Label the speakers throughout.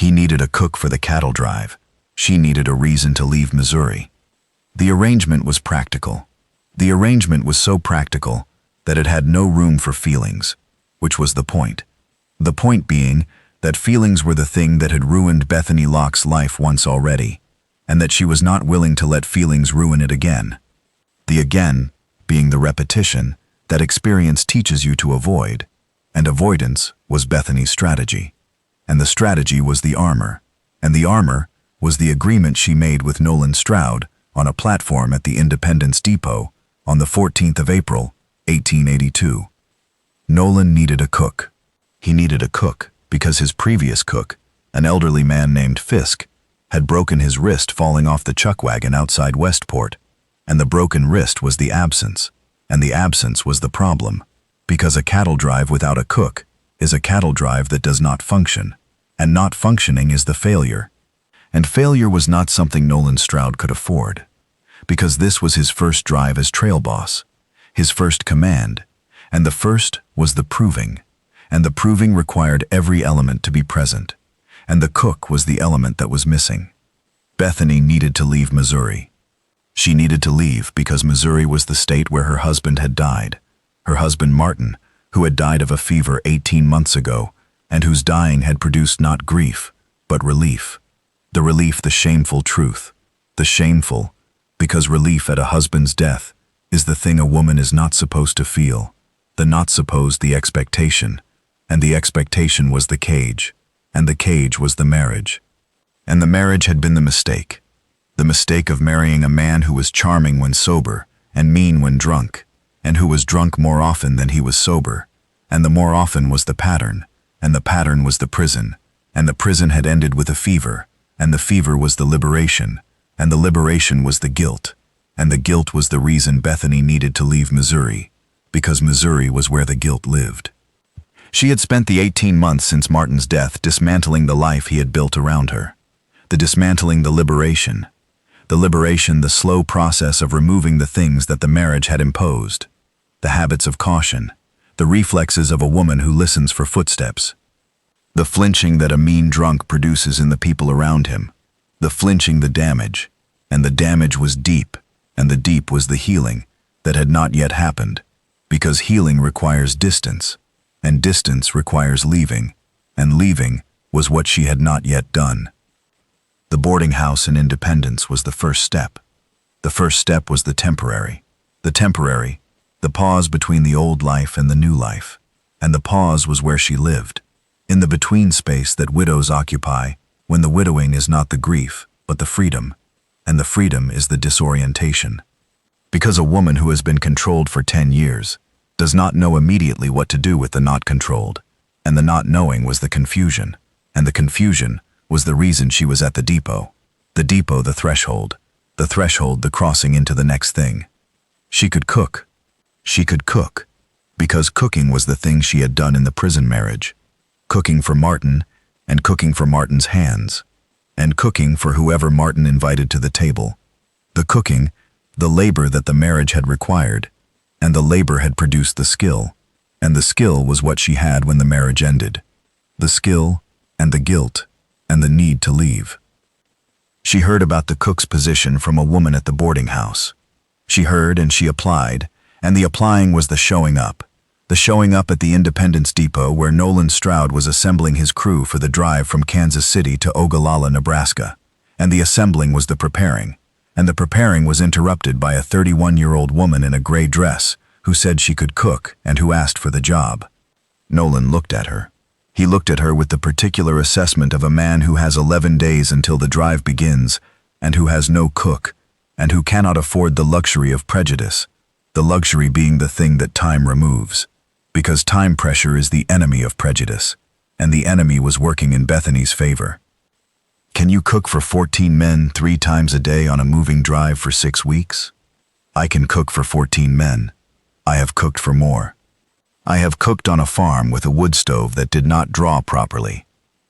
Speaker 1: He needed a cook for the cattle drive. She needed a reason to leave Missouri. The arrangement was practical. The arrangement was so practical that it had no room for feelings, which was the point. The point being that feelings were the thing that had ruined Bethany Locke's life once already, and that she was not willing to let feelings ruin it again. The again being the repetition that experience teaches you to avoid, and avoidance was Bethany's strategy. And the strategy was the armor, and the armor was the agreement she made with Nolan Stroud on a platform at the Independence Depot on the 14th of April, 1882. Nolan needed a cook. He needed a cook because his previous cook, an elderly man named Fisk, had broken his wrist falling off the chuck wagon outside Westport, and the broken wrist was the absence, and the absence was the problem, because a cattle drive without a cook is a cattle drive that does not function, and not functioning is the failure. And failure was not something Nolan Stroud could afford, because this was his first drive as trail boss, his first command, and the first was the proving, and the proving required every element to be present, and the cook was the element that was missing. Bethany needed to leave Missouri. She needed to leave because Missouri was the state where her husband had died, her husband Martin, who had died of a fever 18 months ago, and whose dying had produced not grief, but relief. The relief, the shameful truth. The shameful, because relief at a husband's death is the thing a woman is not supposed to feel. The not supposed, the expectation, and the expectation was the cage, and the cage was the marriage. And the marriage had been the mistake of marrying a man who was charming when sober and mean when drunk, and who was drunk more often than he was sober, and the more often was the pattern, and the pattern was the prison, and the prison had ended with a fever, and the fever was the liberation, and the liberation was the guilt, and the guilt was the reason Bethany needed to leave Missouri, because Missouri was where the guilt lived. She had spent the 18 months since Martin's death dismantling the life he had built around her. The dismantling, the liberation, the slow process of removing the things that the marriage had imposed, the habits of caution, the reflexes of a woman who listens for footsteps, the flinching that a mean drunk produces in the people around him, the flinching, the damage, and the damage was deep, and the deep was the healing that had not yet happened, because healing requires distance, and distance requires leaving, and leaving was what she had not yet done. The boarding house in Independence was the first step. The first step was the temporary, the pause between the old life and the new life, and the pause was where she lived, in the between space that widows occupy when the widowing is not the grief, but the freedom, and the freedom is the disorientation. Because a woman who has been controlled for 10 years does not know immediately what to do with the not controlled, and the not knowing was the confusion, and the confusion was the reason she was at the depot, the threshold, the crossing into the next thing. She could cook, because cooking was the thing she had done in the prison marriage, cooking for Martin, and cooking for Martin's hands, and cooking for whoever Martin invited to the table. The cooking, the labor that the marriage had required, and the labor had produced the skill, and the skill was what she had when the marriage ended. The skill, and the guilt, and the need to leave. She heard about the cook's position from a woman at the boarding house. She heard and she applied, and the applying was the showing up at the Independence Depot where Nolan Stroud was assembling his crew for the drive from Kansas City to Ogallala, Nebraska. And the assembling was the preparing, and the preparing was interrupted by a 31-year-old woman in a gray dress who said she could cook and who asked for the job. Nolan looked at her. He looked at her with the particular assessment of a man who has 11 days until the drive begins, and who has no cook, and who cannot afford the luxury of prejudice, the luxury being the thing that time removes, because time pressure is the enemy of prejudice, and the enemy was working in Bethany's favor. Can you cook for 14 men 3 times a day on a moving drive for 6 weeks? I can cook for 14 men. I have cooked for more. I have cooked on a farm with a wood stove that did not draw properly,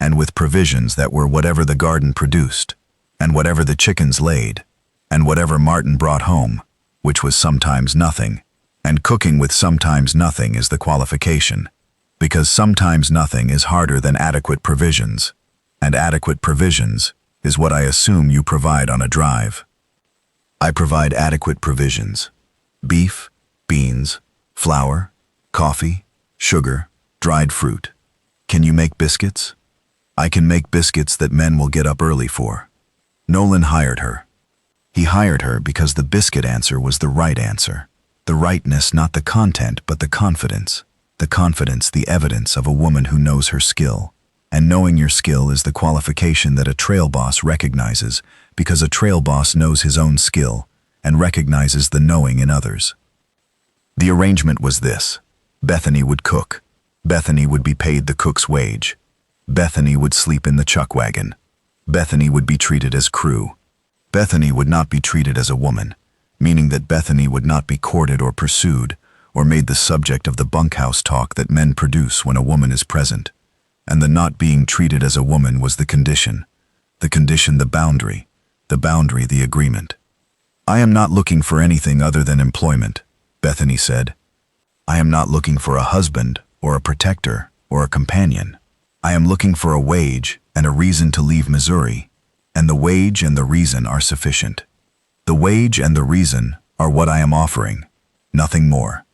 Speaker 1: and with provisions that were whatever the garden produced, and whatever the chickens laid, and whatever Martin brought home, which was sometimes nothing, and cooking with sometimes nothing is the qualification, because sometimes nothing is harder than adequate provisions, And adequate provisions is what I assume you provide on a drive. I provide adequate provisions. Beef, beans, flour, coffee, sugar, dried fruit. Can you make biscuits? I can make biscuits that men will get up early for. Nolan hired her. He hired her because the biscuit answer was the right answer. The rightness, not the content, but the confidence. The confidence, the evidence of a woman who knows her skill. And knowing your skill is the qualification that a trail boss recognizes, because a trail boss knows his own skill and recognizes the knowing in others. The arrangement was this. Bethany would cook. Bethany would be paid the cook's wage. Bethany would sleep in the chuck wagon. Bethany would be treated as crew. Bethany would not be treated as a woman, meaning that Bethany would not be courted or pursued or made the subject of the bunkhouse talk that men produce when a woman is present. And the not being treated as a woman was the condition, the boundary, the agreement. I am not looking for anything other than employment, Bethany said. I am not looking for a husband or a protector or a companion. I am looking for a wage and a reason to leave Missouri, and the wage and the reason are sufficient. The wage and the reason are what I am offering, nothing more.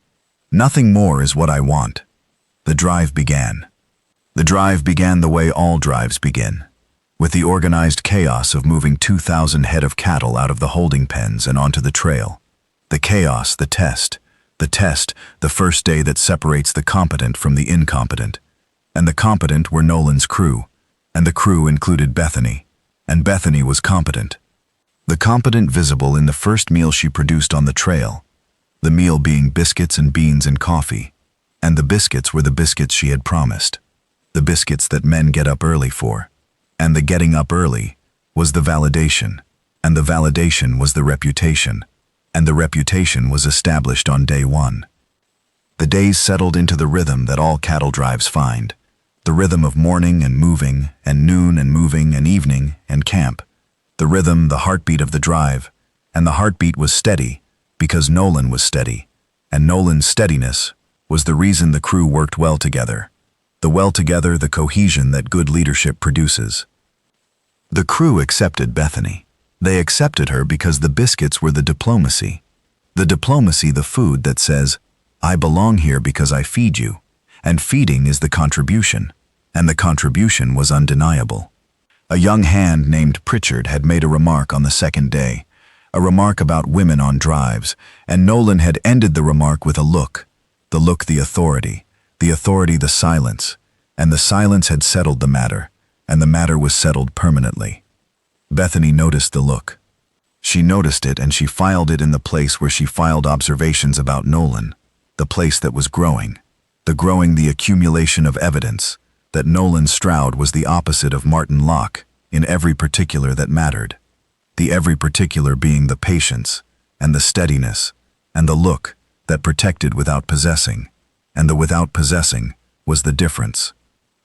Speaker 1: Nothing more is what I want. The drive began. The drive began the way all drives begin, with the organized chaos of moving 2,000 head of cattle out of the holding pens and onto the trail. The chaos, the test, the first day that separates the competent from the incompetent. And the competent were Nolan's crew, and the crew included Bethany, and Bethany was competent. The competent visible in the first meal she produced on the trail, the meal being biscuits and beans and coffee, and the biscuits were the biscuits she had promised, the biscuits that men get up early for, and the getting up early was the validation, and the validation was the reputation, and the reputation was established on day one. The days settled into the rhythm that all cattle drives find, the rhythm of morning and moving, and noon and moving, and evening and camp. The rhythm, the heartbeat of the drive, and the heartbeat was steady because Nolan was steady, and Nolan's steadiness was the reason the crew worked well together. The cohesion that good leadership produces. The crew accepted Bethany. They accepted her because the biscuits were the diplomacy, the food that says, I belong here because I feed you, and feeding is the contribution, and the contribution was undeniable. A young hand named Pritchard had made a remark on the second day, a remark about women on drives, and Nolan had ended the remark with a look, the authority, the silence, and the silence had settled the matter, and the matter was settled permanently. Bethany noticed the look. She noticed it and she filed it in the place where she filed observations about Nolan, the place that was growing, the accumulation of evidence, that Nolan Stroud was the opposite of Martin Locke in every particular that mattered, the every particular being the patience, and the steadiness, and the look that protected without possessing, and the without possessing was the difference,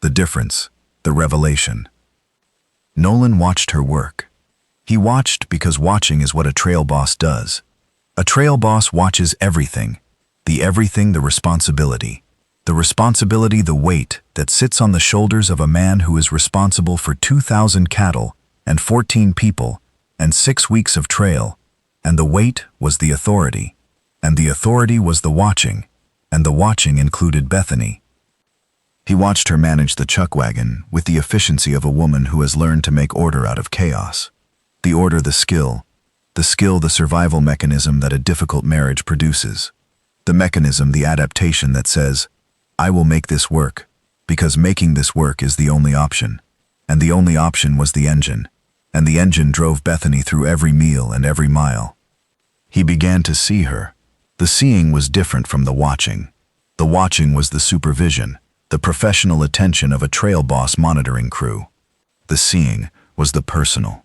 Speaker 1: the revelation. Nolan watched her work. He watched because watching is what a trail boss does. A trail boss watches everything, the responsibility, the weight that sits on the shoulders of a man who is responsible for 2,000 cattle and 14 people and 6 weeks of trail, and the weight was the authority, and the authority was the watching, and the watching included Bethany. He watched her manage the chuck wagon with the efficiency of a woman who has learned to make order out of chaos. The order, the skill, the survival mechanism that a difficult marriage produces. The mechanism, the adaptation that says, I will make this work, because making this work is the only option. And the only option was the engine, and the engine drove Bethany through every meal and every mile. He began to see her. The seeing was different from the watching. The watching was the supervision, the professional attention of a trail boss monitoring crew. The seeing was the personal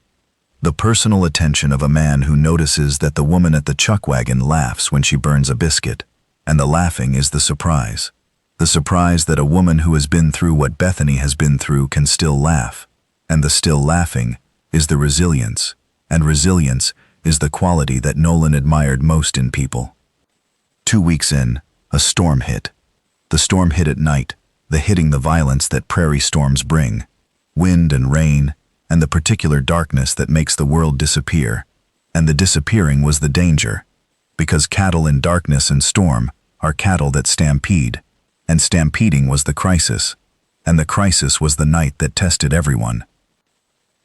Speaker 1: attention of a man who notices that the woman at the chuck wagon laughs when she burns a biscuit, and the laughing is the surprise that a woman who has been through what Bethany has been through can still laugh, and the still laughing is the resilience, and resilience is the quality that Nolan admired most in people. 2 weeks in, a storm hit. The storm hit at night, the hitting the violence that prairie storms bring. wind and rain, and the particular darkness that makes the world disappear. And the disappearing was the danger, because cattle in darkness and storm are cattle that stampede, and stampeding was the crisis, and the crisis was the night that tested everyone.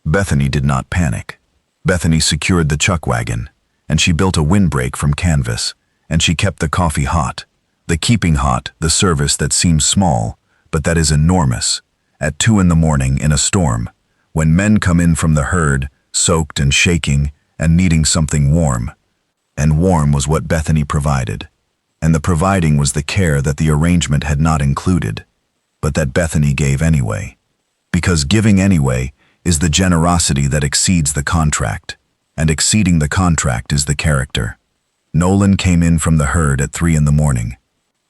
Speaker 1: Bethany did not panic. Bethany secured the chuck wagon, and she built a windbreak from canvas, and she kept the coffee hot, the keeping hot, the service that seems small, but that is enormous, at 2 a.m. in a storm, when men come in from the herd, soaked and shaking, and needing something warm. And warm was what Bethany provided. And the providing was the care that the arrangement had not included, but that Bethany gave anyway. Because giving anyway is the generosity that exceeds the contract, and exceeding the contract is the character. Nolan came in from the herd at 3 a.m.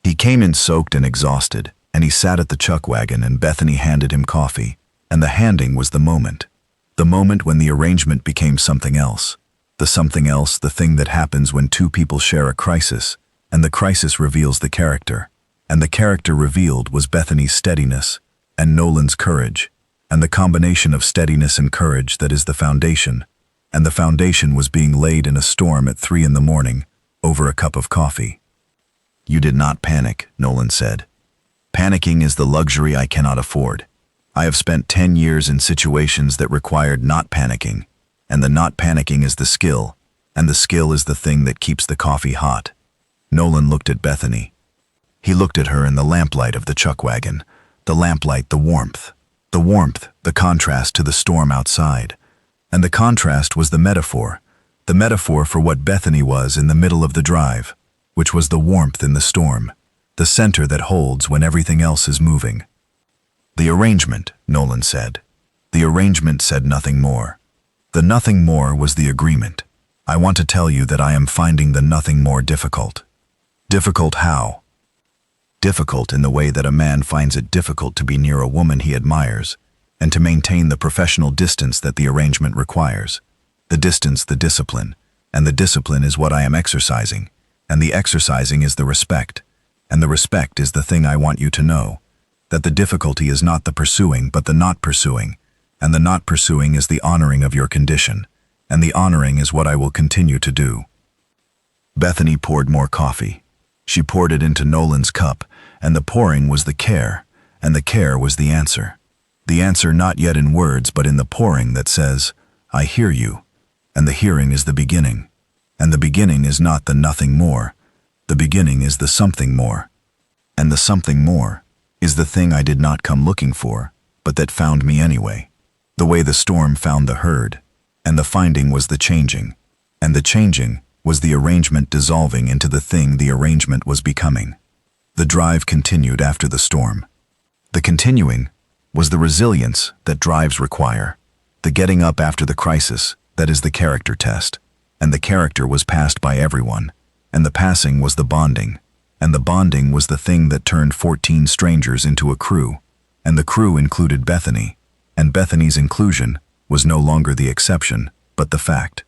Speaker 1: He came in soaked and exhausted, and he sat at the chuck wagon, and Bethany handed him coffee, and the handing was the moment when the arrangement became something else. The something else, the thing that happens when two people share a crisis, and the crisis reveals the character. And the character revealed was Bethany's steadiness and Nolan's courage, and the combination of steadiness and courage that is the foundation. And the foundation was being laid in a storm at 3 a.m. over a cup of coffee. "You did not panic," Nolan said. "Panicking is the luxury I cannot afford. I have spent 10 years in situations that required not panicking, and the not panicking is the skill, and the skill is the thing that keeps the coffee hot." Nolan looked at Bethany. He looked at her in the lamplight of the chuck wagon, the lamplight, the warmth, the contrast to the storm outside. And the contrast was the metaphor for what Bethany was in the middle of the drive, which was the warmth in the storm, the center that holds when everything else is moving. "The arrangement," Nolan said. "The arrangement said nothing more. The nothing more was the agreement. I want to tell you that I am finding the nothing more difficult." Difficult how? Difficult in the way that a man finds it difficult to be near a woman he admires, and to maintain the professional distance that the arrangement requires. The distance, the discipline, and the discipline is what I am exercising, and the exercising is the respect, and the respect is the thing I want you to know, that the difficulty is not the pursuing but the not pursuing, and the not pursuing is the honoring of your condition, and the honoring is what I will continue to do. Bethany poured more coffee. She poured it into Nolan's cup, and the pouring was the care, and the care was the answer. The answer not yet in words but in the pouring that says, "I hear you," and the hearing is the beginning. And the beginning is not the nothing more, the beginning is the something more. And the something more is the thing I did not come looking for, but that found me anyway. The way the storm found the herd, and the finding was the changing, and the changing was the arrangement dissolving into the thing the arrangement was becoming. The drive continued after the storm. The continuing was the resilience that drives require, the getting up after the crisis that is the character test, and the character was passed by everyone, and the passing was the bonding, and the bonding was the thing that turned 14 strangers into a crew, and the crew included Bethany, and Bethany's inclusion was no longer the exception, but the fact.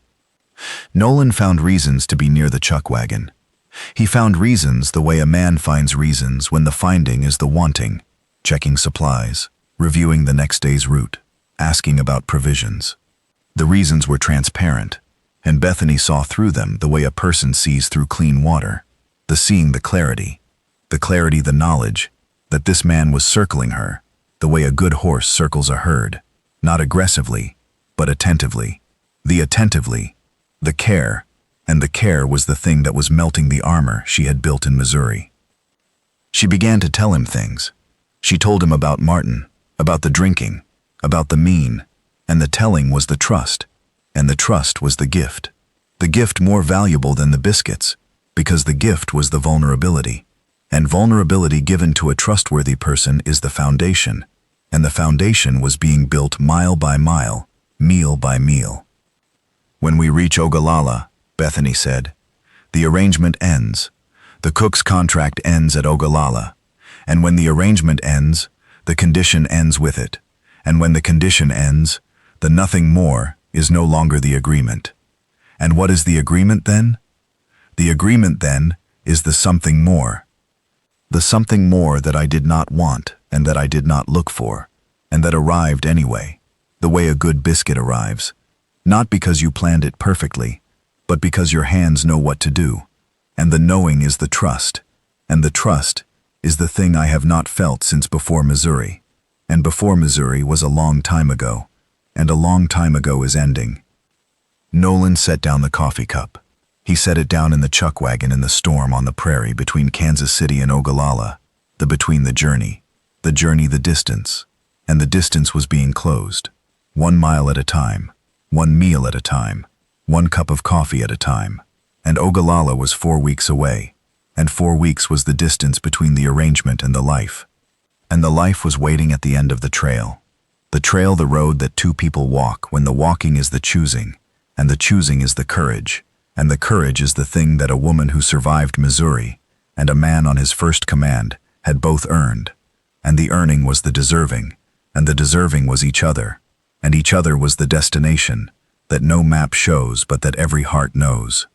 Speaker 1: Nolan found reasons to be near the chuck wagon. He found reasons the way a man finds reasons when the finding is the wanting, checking supplies, reviewing the next day's route, asking about provisions. The reasons were transparent, and Bethany saw through them the way a person sees through clean water, the seeing, the clarity, the knowledge that this man was circling her, the way a good horse circles a herd, not aggressively, but attentively. The attentively, the care, and the care was the thing that was melting the armor she had built in Missouri. She began to tell him things. She told him about Martin, about the drinking, about the mean, and the telling was the trust, and the trust was the gift more valuable than the biscuits, because the gift was the vulnerability, and vulnerability given to a trustworthy person is the foundation, and the foundation was being built mile by mile, meal by meal. "When we reach Ogallala," Bethany said, "the arrangement ends. The cook's contract ends at Ogallala, and when the arrangement ends, the condition ends with it, and when the condition ends, the nothing more is no longer the agreement. And what is the agreement then? The agreement then is the something more. The something more that I did not want and that I did not look for, and that arrived anyway, the way a good biscuit arrives, not because you planned it perfectly, but because your hands know what to do, and the knowing is the trust, and the trust is the thing I have not felt since before Missouri, and before Missouri was a long time ago, and a long time ago is ending. Nolan set down the coffee cup. He set it down in the chuck wagon in the storm on the prairie between Kansas City and Ogallala, between the journey, the distance, and the distance was being closed, 1 mile at a time, 1 meal at a time, 1 cup of coffee at a time, and Ogallala was 4 weeks away, and 4 weeks was the distance between the arrangement and the life. And the life was waiting at the end of the trail, the road that two people walk when the walking is the choosing, and the choosing is the courage, and the courage is the thing that a woman who survived Missouri and a man on his first command had both earned, and the earning was the deserving, and the deserving was each other, and each other was the destination that no map shows but that every heart knows.